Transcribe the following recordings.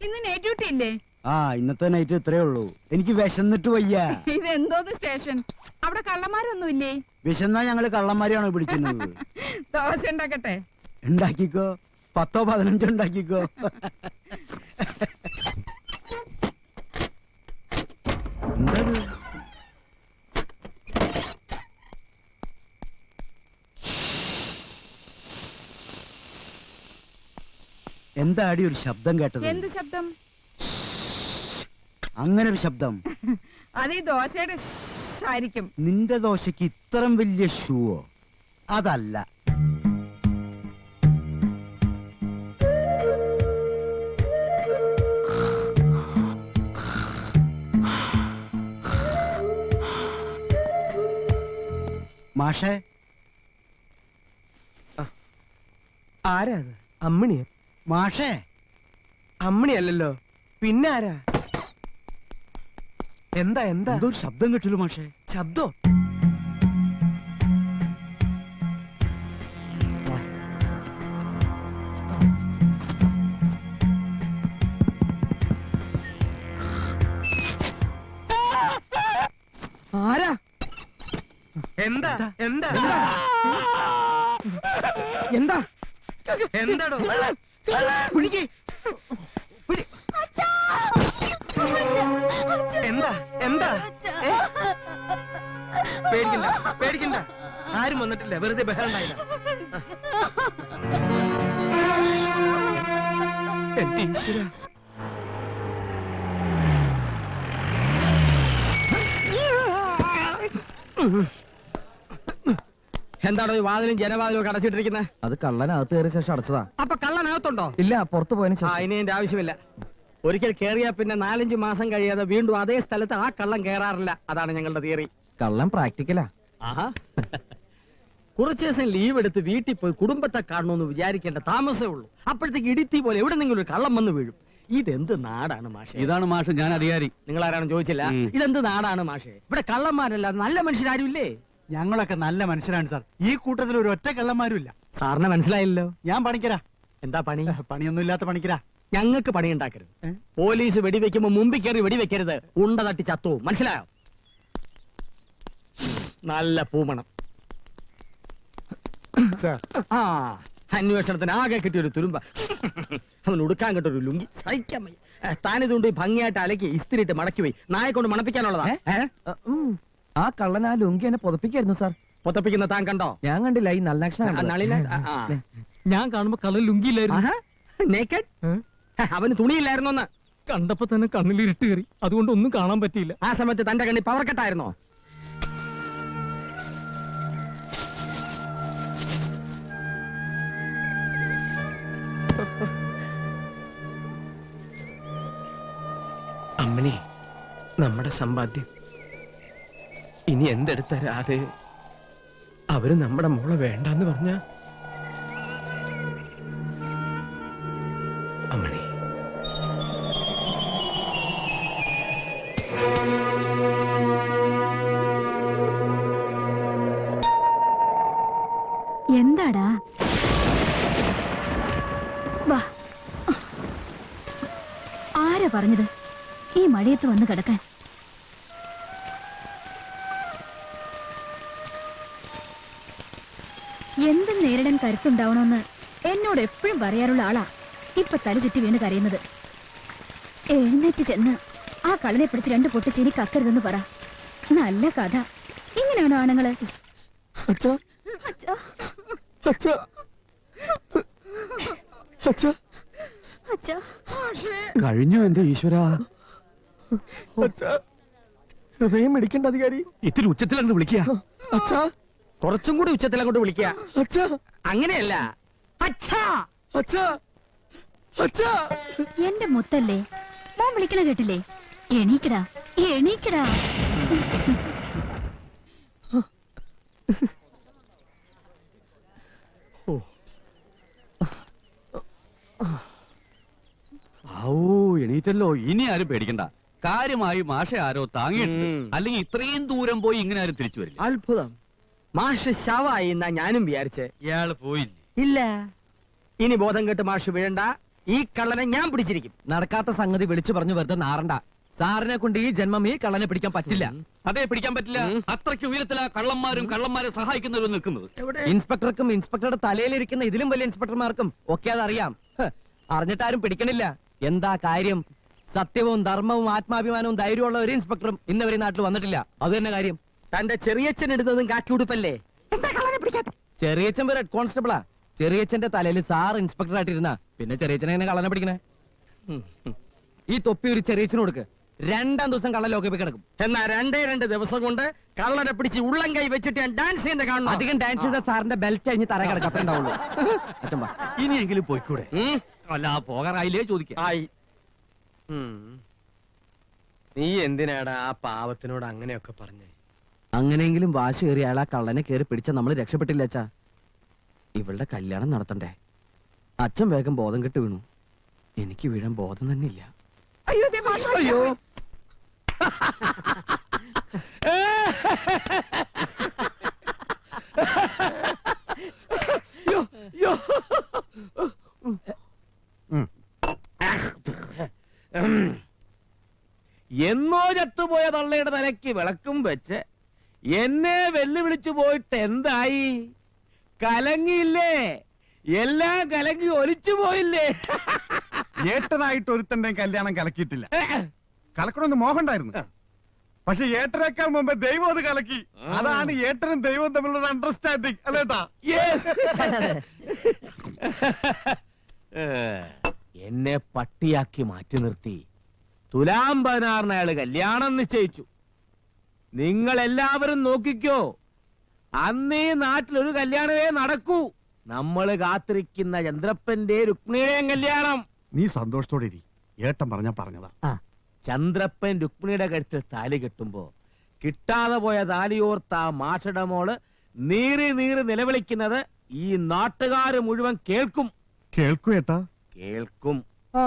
ഇന്ന് night duty ഇല്ലേ? ആ, ഇന്നത്തെ നൈറ്റ് ഇത്രേ ഉള്ളൂ. എനിക്ക് വിശന്നിട്ട് വയ്യ. ഇതെന്തോന്ന് സ്റ്റേഷൻ? അവിടെ കള്ളന്മാരൊന്നും ഇല്ലേ? വിശന്നാ ഞങ്ങള് കള്ളന്മാരെയാണോ പിടിക്കുന്നത്? ദോശ ഉണ്ടാക്കട്ടെ? ഉണ്ടാക്കിക്കോ, 10 15 ഉണ്ടാക്കിക്കോ. എന്തത്? എന്താടി ഒരു ശബ്ദം കേട്ടത്? എന്ത് ശബ്ദം? അങ്ങനെ ഒരു ശബ്ദം. അത് ഈ ദോശയുടെ ആയിരിക്കും. നിന്റെ ദോശക്ക് ഇത്രയും വലിയ ഷൂവോ? അതല്ല. മാഷേ, ആരാ? അമ്മിണിയ? മാഷേ, അമ്മിണിയല്ലോ, പിന്നെ ആരാ? എന്താ എന്താ? എന്തോ ഒരു ശബ്ദം കേട്ടില്ല മാഷേ. ശബ്ദോ? ആരാ? എന്താ എന്താ എന്താ എന്താടോ? പിടിക്ക്. എന്താ എന്താ? പേടിക്കണ്ട പേടിക്കണ്ട, ആരും വന്നിട്ടില്ല, വെറുതെ ബഹളം ഉണ്ടായില്ല. എന്റെ ഈശ്വര, എന്താണോ ഈ വാതിലും ജനവാതിലും ഒക്കെ അടച്ചിട്ടിരിക്കുന്നത്? അത് കള്ളനകത്ത് കയറിയ ശേഷം അടച്ചതാ. അപ്പൊ കള്ളനകത്തുണ്ടോ? ഇല്ല, പുറത്തു പോയതിനു ആ, ശേഷം. ഇനി എന്റെ ആവശ്യമില്ല. ഒരിക്കൽ കേറിയാ പിന്നെ 4-5 മാസം കഴിയാതെ വീണ്ടും അതേ സ്ഥലത്ത് ആ കള്ളം കേറാറില്ല. അതാണ് ഞങ്ങളുടെ തിയറി. കള്ളൻ പ്രാക്ടിക്കലാ. ആഹാ, കുറച്ചു ദിവസം ലീവ് എടുത്ത് വീട്ടിൽ പോയി കുടുംബത്തെ കാണണമെന്ന് വിചാരിക്കേണ്ട താമസമേ ഉള്ളൂ. അപ്പോഴത്തേക്ക് ഇടിത്തി പോലെ എവിടെ നിന്നും ഒരു കള്ളം വന്ന് വീഴും. ഇതെന്ത് നാടാണ് മാഷേ? ഇതാണ് മാഷ്, ഞാൻ അധികാരി. നിങ്ങൾ ആരാണെന്ന് ചോദിച്ചില്ല. ഇതെന്ത് നാടാണ് മാഷേ? ഇവിടെ കള്ളന്മാരല്ലാതെ നല്ല മനുഷ്യരാരും ഇല്ലേ? ഞങ്ങളൊക്കെ നല്ല മനുഷ്യരാണ് സാർ. ഈ കൂട്ടത്തിൽ ഒരു ഒറ്റ കള്ളന്മാരും ഇല്ല. സാറിന് മനസ്സിലായില്ലോ. ഞാൻ പണിക്കരാ. എന്താ പണി? പണിയൊന്നും ഇല്ലാത്ത പണിക്കരാ. ഞങ്ങൾക്ക് പണി ഉണ്ടാക്കരുത്. പോലീസ് വെടിവെക്കുമ്പോ മുമ്പിൽ കയറി വെടിവെക്കരുത്. ഉണ്ട തട്ടി ചത്തു, മനസ്സിലായോ? നല്ല പൂമണം. ആ, അന്വേഷണത്തിന് ആകെ കിട്ടിയൊരു തുരുമ്പ. അവൻ ഉടുക്കാൻ കിട്ടൊരു ലുങ്കി സഹിക്കാൻ വയ്യ. താനിതുകൊണ്ട് ഭംഗിയായിട്ട് അലക്കി ഇസ്തിരിട്ട് മടക്കി പോയി നായെ കൊണ്ട് മണപ്പിക്കാനുള്ളതാ. ആ കള്ളൻ ആ ലുങ്കി എന്നെ പുതപ്പിക്കായിരുന്നു സാർ. പൊത്തപ്പിക്കുന്ന താൻ കണ്ടോ? ഞാൻ കണ്ടില്ല. ഈ നളിന ഞാൻ കാണുമ്പോ കളർ ലുങ്കിയില്ലായിരുന്നു. അവന് തുണിയില്ലായിരുന്നോന്ന് കണ്ടപ്പോ തന്നെ കണ്ണിലിരുട്ട് കയറി, അതുകൊണ്ട് ഒന്നും കാണാൻ പറ്റിയില്ല. ആ സമയത്ത് തന്റെ കണ്ണി പവർ കട്ടായിരുന്നോ? അമ്മണി, നമ്മുടെ സമ്പാദ്യം ഇനി എന്തെടുത്തരാതെ അവര് നമ്മുടെ മോളെ വേണ്ടെന്ന് പറഞ്ഞ അമ്മണി. എന്താടാ? വാ. ആരാ പറഞ്ഞത് ഈ മഴയത്ത് വന്ന് കിടക്കാൻ? എന്തും നേരിടാൻ കരുത്തുണ്ടാവണമെന്ന് എന്നോട് എപ്പോഴും പറയാറുള്ള ആളാ ഇപ്പൊ തല ചുറ്റി വീണ് കരയുന്നത്. എഴുന്നേറ്റ് ചെന്ന് ആ കളനെ പിടിച്ച് 2 പൊട്ടിച്ചിനി കക്കരുതെന്ന് പറ. നല്ല കഥ. ഇങ്ങനെയാണോ ആണുങ്ങള്? കഴിഞ്ഞു എന്റെ ഈശ്വര. ഹൃദയം മെടിക്കേണ്ട അധികാരി. ഇത്തിരി ഉച്ചത്തിലങ്ങ് വിളിക്കുക. അച്ഛാ, കുറച്ചും കൂടി ഉച്ചത്തിൽ അങ്ങോട്ട് വിളിക്കുക. അച്ഛാ, അങ്ങനെയല്ല. അച്ഛാ, അച്ഛാ, അച്ഛാ. എന്റെ മുത്തല്ലേ, മോൻ വിളിക്കണ കേട്ടില്ലേ? എണീക്കടാ, എണീക്കടാ. എണീറ്റല്ലോ. ഇനി ആരും പേടിക്കണ്ട. കാര്യമായി മാഷെ ആരോ താങ്ങിയിട്ട്, അല്ലെങ്കിൽ ഇത്രയും ദൂരം പോയി ഇങ്ങനെ ആരും തിരിച്ചു വരില്ല. അത്ഭുതം. മാഷ് ശവായി എന്നാ ഞാനും വിചാരിച്ചേ. ഇയാള് പോയില്ലേ? ഇല്ല. ഇനി ബോധം കെട്ട് മാഷ് വീഴണ്ട. ഈ കള്ളനെ ഞാൻ പിടിച്ചിരിക്കും. നടക്കാത്ത സംഗതി വിളിച്ചു പറഞ്ഞു വെറുതെ നാറണ്ട. സാറിനെ കൊണ്ട് ഈ ജന്മം ഈ കള്ളനെ പിടിക്കാൻ പറ്റില്ല. അതേ പിടിക്കാൻ പറ്റില്ല. അത്രയ്ക്ക് ഉയരത്തിലാ കള്ളന്മാരും കള്ളന്മാരെ സഹായിക്കുന്നവരും നിൽക്കുന്നത്. ഇൻസ്പെക്ടർക്കും ഇൻസ്പെക്ടറുടെ തലയിലിരിക്കുന്ന ഇതിലും വലിയ ഇൻസ്പെക്ടർമാർക്കും ഒക്കെ അതറിയാം. അറിഞ്ഞിട്ടാരും പിടിക്കണില്ല. എന്താ കാര്യം? സത്യവും ധർമ്മവും ആത്മാഭിമാനവും ധൈര്യമുള്ള ഒരു ഇൻസ്പെക്ടറും ഇന്നവരെ നാട്ടിൽ വന്നിട്ടില്ല. അത് തന്നെ കാര്യം. തന്റെ ചെറിയച്ഛൻ ഇടുന്നതും കാക്കിയുടുപ്പല്ലേ? ചെറിയച്ഛൻ പേര് ഹെഡ് കോൺസ്റ്റബിളാ. ചെറിയച്ഛന്റെ തലയിൽ സാർ ഇൻസ്പെക്ടർ ആയിട്ടിരുന്ന പിന്നെ ചെറിയച്ഛനെ എങ്ങനെ കള്ളനെ പിടിക്കണേ? ഈ തൊപ്പി ഒരു ചെറിയച്ഛന് കൊടുക്ക്. 2-ാം ദിവസം കള്ളൻ ലോകപ്പിൽ കിടക്കും. എന്നാ 2 ദിവസം കൊണ്ട് കള്ളനെ പിടിച്ച് ഉള്ളം കൈ വെച്ചിട്ട് ഞാൻ ഡാൻസ് ചെയ്യുന്ന കാണണം. അധികം ഡാൻസ് ചെയ്ത സാറിന്റെ ബെൽറ്റ് അഴിഞ്ഞ് തറ കിടക്കത്തുണ്ടാവുള്ളൂ. അച്ഛൻ വാ. ഇനിയെങ്കിലും പോയിക്കൂടെ? അല്ല പോകാറായില്ലേ ചോദിക്കാം. ആയി. നീ എന്തിനാടാ ആ പാവത്തിനോട് അങ്ങനെയൊക്കെ പറഞ്ഞേ? അങ്ങനെയെങ്കിലും വാശി കയറി അയാൾ ആ കള്ളനെ കയറി പിടിച്ച നമ്മൾ രക്ഷപ്പെട്ടില്ല അച്ഛാ. ഇവളുടെ കല്യാണം നടത്തണ്ടേ? അച്ഛൻ വേഗം ബോധം കെട്ട് വീണു. എനിക്ക് വീഴാൻ ബോധം തന്നെ ഇല്ല. അയ്യോ ദേ മാഷ് അയ്യോ എന്നോ ചത്തുപോയ തള്ളയുടെ തലയ്ക്ക് വിളക്കും വെച്ച് എന്നെ വെല്ലുവിളിച്ചു പോയിട്ട് എന്തായി? കലങ്ങിയില്ലേ? എല്ലാം കലങ്ങി ഒലിച്ചു പോയില്ലേ? ഏട്ടനായിട്ട് ഒരുത്തന്റെ കല്യാണം കലക്കിയിട്ടില്ല. കലക്കണമെന്ന് മോഹമുണ്ടായിരുന്നു. പക്ഷെ ഏട്ടനേക്കാൾ മുമ്പേ ദൈവം അത് കലക്കി. അതാണ് ഏട്ടനും ദൈവവും തമ്മിലുള്ള അണ്ടർസ്റ്റാൻഡിങ് അല്ലേട്ടാ? എന്നെ പട്ടിയാക്കി മാറ്റി നിർത്തി തുലാം 16 അയാള് കല്യാണം നിശ്ചയിച്ചു. നിങ്ങൾ എല്ലാവരും നോക്കിക്കോ, അന്നേ നാട്ടിലൊരു കല്യാണമേ നടക്കൂ. നമ്മള് കാത്തിരിക്കുന്ന ചന്ദ്രപ്പന്റെ രുക്മിണിയുടെയും കല്യാണം. നീ സന്തോഷത്തോടെ ഇരി. ഏട്ടൻ പറഞ്ഞതാ. ചന്ദ്രപ്പൻ രുക്മിണിയുടെ കഴുത്തിൽ താലി കെട്ടുമ്പോ കിട്ടാതെ പോയ താലിയോർത്ത ആ മാഷയുടെ മോള് നീറി നീറി നിലവിളിക്കുന്നത് ഈ നാട്ടുകാര് മുഴുവൻ കേൾക്കും. കേൾക്കൂ ഏട്ടാ, കേൾക്കും. ഓ,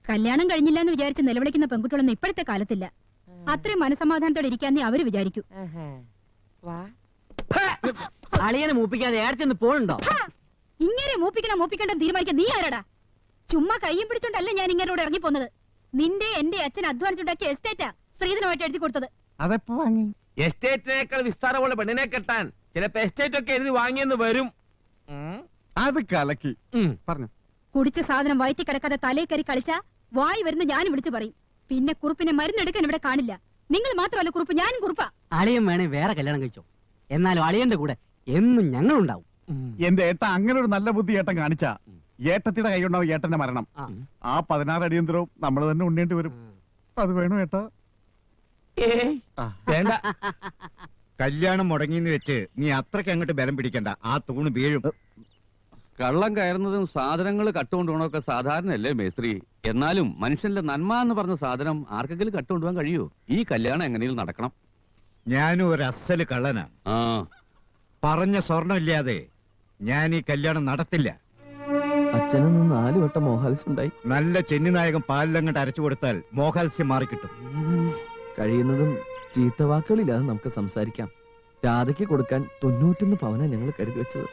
കല്യാണം കഴിഞ്ഞില്ല എന്ന് വിചാരിച്ച് നിലവിളിക്കുന്ന പെൺകുട്ടികളൊന്നും ഇപ്പോഴത്തെ കാലത്തില്ല. അത്രയും മനസമാധാനത്തോടെ ഇരിക്കാന്നേ അവര് വിചാരിക്കൂ. അളിയനെ മൂപ്പിക്കാതെ ഏടത്തിന്ന് പോണുണ്ടോ? ഇങ്ങനെ മൂപ്പിക്കണ്ട തീരുമാനിക്കാൻ നീ ആരടാ? ചുമ്മാ കയ്യും പിടിച്ചോണ്ടല്ല ഞാൻ ഇങ്ങനോട് ഇറങ്ങിപ്പോന്നത്. നിന്റെ എന്റെ അച്ഛൻ അധ്വാനിച്ചുണ്ടാക്കിയ എസ്റ്റേറ്റാ സ്ത്രീധനമായിട്ട് എഴുതി കൊടുത്തത്. അതെപ്പോ വാങ്ങി? എസ്റ്റേറ്റിനേക്കാൾ വിസ്താരമുള്ള പെണ്ണിനെ കെട്ടാൻ ചിലപ്പോ എസ്റ്റേറ്റ് ഒക്കെ എഴുതി വാങ്ങിയെന്ന് വരും. അത് കലക്കി പറഞ്ഞു. കുടിച്ച സാധനം വയറ്റി കിടക്കാതെ തലേ കയറി കളിച്ചാ വായി വരുന്ന ഞാനും വിളിച്ചു പറയും. പിന്നെ കുറുപ്പിനെ മരുന്നെടുക്കാൻ ഇവിടെ കാണില്ല. നിങ്ങൾ മാത്രമല്ല കുറുപ്പ്, ഞാനും കുറുപ്പാ. അളിയൻ വേണേ വേറെ കല്യാണം കഴിച്ചോ, എന്നാലും അളിയന്റെ കൂടെ എന്നും ഞങ്ങളുണ്ടാവും. എന്റെ ഏട്ട അങ്ങനെ ഒരു നല്ല ബുദ്ധി ഏട്ടൻ കാണിച്ചാ ഏട്ടത്തിയുടെ കൈയുണ്ടാവും ഏട്ടന്റെ മരണം. ആ 16 അടിയന്തരവും നമ്മൾ തന്നെ ഉണ്ണേണ്ടി വരും. അത് വേണോ ഏട്ടാ? വേണ്ട. കല്യാണം മുടങ്ങിന്ന് വെച്ച് നീ അത്രയ്ക്ക് അങ്ങോട്ട് ബലം പിടിക്കണ്ട. ആ തൂണ് വീഴും. കള്ളം കയറുന്നതും സാധനങ്ങൾ കട്ടുകൊണ്ടുപോകണമൊക്കെ സാധാരണയല്ലേ മേസ്ത്രി? എന്നാലും മനുഷ്യന്റെ നന്മ എന്ന് പറഞ്ഞ സാധനം ആർക്കെങ്കിലും കട്ടുകൊണ്ടുപോകാൻ കഴിയുമോ? ഈ കല്യാണം എങ്ങനെയും നടക്കണം. ഞാനും ഒരു അസല് കള്ളനാ. ആ പറഞ്ഞ സ്വർണ്ണമില്ലാതെ ഞാൻ ഈ കല്യാണം നടത്തില്ല. അച്ഛനിൽ നിന്ന് 4 വട്ടം മോഹാൽസ്യം ഉണ്ടായി. നല്ല ചെന്നിനായകം പാലിലങ്ങോട്ട് അരച്ചു കൊടുത്താൽ മോഹാൽസ്യം മാറിക്കിട്ടും. കഴിയുന്നതും ചീത്തവാക്കുകളില്ലാതെ നമുക്ക് സംസാരിക്കാം. രാധയ്ക്ക് കൊടുക്കാൻ 91 പവനാ ഞങ്ങൾ കരുതി വെച്ചത്.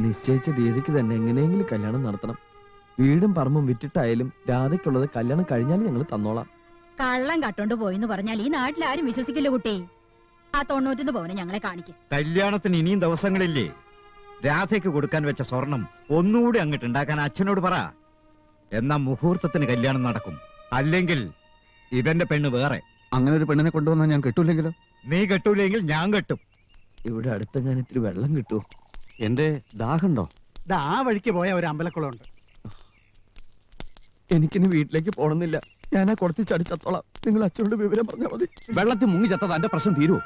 നിശ്ചയിച്ച തീയതിക്ക് തന്നെ എങ്ങനെയെങ്കിലും കല്യാണം നടത്തണം. വീടും പറമ്പും വിറ്റിട്ടായാലും രാധയ്ക്കുള്ളത് കല്യാണം കഴിഞ്ഞാലും ഞങ്ങൾ തന്നോളാം. കള്ളം കട്ടോണ്ട് പോയിന്ന് പറഞ്ഞാൽ ഈ നാട്ടിൽ ആരും വിശ്വസിക്കില്ല കുട്ടി. ആ 91 പവനെ ഞങ്ങളെ കാണിക്കും. കല്യാണത്തിന് ഇനിയും ദിവസങ്ങളില്ലേ? രാധയ്ക്ക് കൊടുക്കാൻ വെച്ച സ്വർണം ഒന്നുകൂടി അങ്ങോട്ട് ഉണ്ടാക്കാൻ അച്ഛനോട് പറ. എന്നാ മുഹൂർത്തത്തിന് കല്യാണം നടക്കും. അല്ലെങ്കിൽ ഇവന്റെ പെണ്ണ് വേറെ. അങ്ങനെ ഒരു പെണ്ണിനെ കൊണ്ടുവന്നാൽ ഞാൻ കെട്ടൂലെങ്കിലോ? നീ കെട്ടൂലെങ്കിൽ ഞാൻ കെട്ടും. ഇവിടെ അടുത്തെങ്ങാനും ഇത്തിരി വെള്ളം കിട്ടുമോ? എന്റെ ദാഹുണ്ടോ? ആ വഴിക്ക് പോയ ഒരു അമ്പലക്കുളമുണ്ട്. എനിക്കിനി വീട്ടിലേക്ക് പോണമെന്നില്ല. ഞാനാ കുറച്ച് ചടിച്ചത്തോളാം. നിങ്ങൾ അച്ഛനോട് വിവരം പറഞ്ഞാൽ മതി. വെള്ളത്തിൽ മുങ്ങി ചത്തത് എന്റെ പ്രശ്നം തീരുവോ?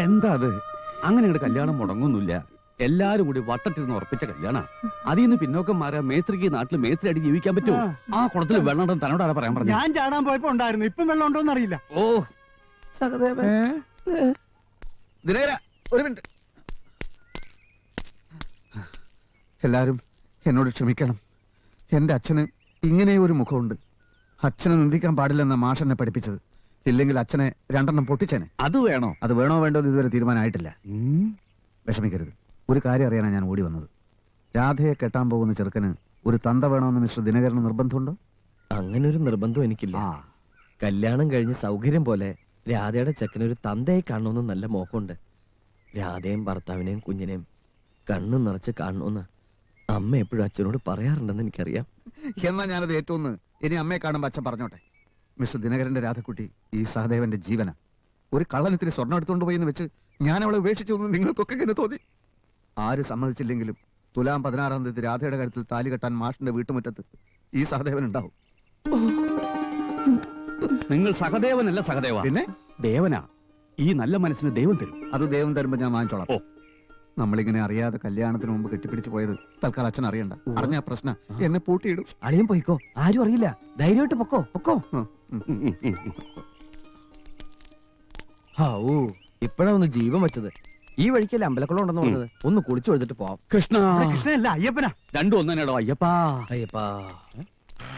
എന്താ അത്? അങ്ങനെ ഇവിടെ കല്യാണം മുടങ്ങുന്നില്ല. എല്ലാരും കൂടി വട്ടത്തിരുന്ന് ഉറപ്പിച്ച കല്യാണ. അതിൽ നിന്ന് പിന്നോക്കം മാറിയ മേസ്ത്രിക്ക് നാട്ടിൽ മേസ്ത്രി അടി ജീവിക്കാൻ പറ്റുമോ? ആ കുളത്തിൽ വെള്ളം ഉണ്ടെന്ന് തന്നോട് ആരാ പറയാൻ പറഞ്ഞു? ഞാൻ ചാടാൻ പോയപ്പോ ഉണ്ടായിരുന്നു. ഇപ്പം വെള്ളം ഉണ്ടോന്ന് അറിയില്ല. ഓ സഹദേവൻ, ഒരു മിനിറ്റ്. എല്ലാരും എന്നോട് ക്ഷമിക്കണം. എന്റെ അച്ഛന് ഇങ്ങനെ ഒരു മുഖമുണ്ട്. അച്ഛനെ നിന്ദിക്കാൻ പാടില്ലെന്ന മാഷെന്നെ പഠിപ്പിച്ചത്. ഇല്ലെങ്കിൽ അച്ഛനെ 2 പൊട്ടിച്ചേനെ. അത് വേണോ? അത് വേണോ വേണ്ടോ എന്ന് ഇതുവരെ തീരുമാനമായിട്ടില്ല. വിഷമിക്കരുത്. ഒരു കാര്യം അറിയാനാണ് ഞാൻ ഓടി വന്നത്. രാധയെ കെട്ടാൻ പോകുന്ന ചെറുക്കന് ഒരു തന്ത വേണമെന്ന് മിസ്റ്റർ ദിനകരന് നിർബന്ധമുണ്ടോ? അങ്ങനെ ഒരു നിർബന്ധം എനിക്കില്ല. കല്യാണം കഴിഞ്ഞ് സൗകര്യം പോലെ രാധയുടെ ചെക്കനൊരു തന്തയെ കാണണമെന്ന് നല്ല മോഹമുണ്ട്. രാധയും ഭർത്താവിനെയും കുഞ്ഞിനെയും കണ്ണു നിറച്ച് കാണണമെന്ന് അമ്മ എപ്പോഴും അച്ഛനോട് പറയാറുണ്ടെന്ന് എനിക്കറിയാം. എന്നാ ഞാനത് ഏറ്റവും ഇനി അമ്മയെ കാണുമ്പോ അച്ഛൻ പറഞ്ഞോട്ടെ. മിസ്റ്റർ ദിനകരന്റെ രാധക്കുട്ടി ഈ സഹദേവന്റെ ജീവന. ഒരു കള്ളനത്തിന് സ്വർണ്ണം എടുത്തുകൊണ്ട് പോയി എന്ന് വെച്ച് ഞാൻ അവളെ ഉപേക്ഷിച്ചു എന്ന് നിങ്ങൾക്കൊക്കെ ഇങ്ങനെ തോന്നി. ആര് സമ്മതിച്ചില്ലെങ്കിലും തുലാം 16-ാം തീയതി രാധയുടെ കാര്യത്തിൽ താലി കെട്ടാൻ മാഷിന്റെ വീട്ടുമുറ്റത്ത് ഈ സഹദേവൻ ഉണ്ടാവും. നിങ്ങൾ സഹദേവനല്ല സഹദേവ, പിന്നെ ദേവനാ. ഈ നല്ല മനസ്സിന് ദൈവം തരും. അത് ദൈവം തരുമ്പോ ഞാൻ വാങ്ങിച്ചോളാം. നമ്മളിങ്ങനെ അറിയാതെ കല്യാണത്തിന് മുമ്പ് കെട്ടിപ്പിടിച്ച് പോയത് തൽക്കാലം അച്ഛൻ അറിയണ്ട. അറിഞ്ഞ പ്രശ്നം എന്നെ പൂട്ടിയിടും. അളിയൻ പോയിക്കോ, ആരും അറിയില്ല. ധൈര്യമായിട്ട് പൊക്കോ പൊക്കോ. ഹാവൂ, ഇപ്പഴാ ഒന്ന് ജീവൻ വെച്ചത്. ഈ വഴിക്കല്ലേ അമ്പലക്കുളം ഉണ്ടെന്ന് പറഞ്ഞത്. ഒന്ന് കുളിച്ചു കൊടുത്തിട്ട് പോവാം. കൃഷ്ണ കൃഷ്ണനല്ല, അയ്യപ്പനാ. രണ്ടും ഒന്നേടോ അയ്യപ്പാ. അയ്യപ്പാ.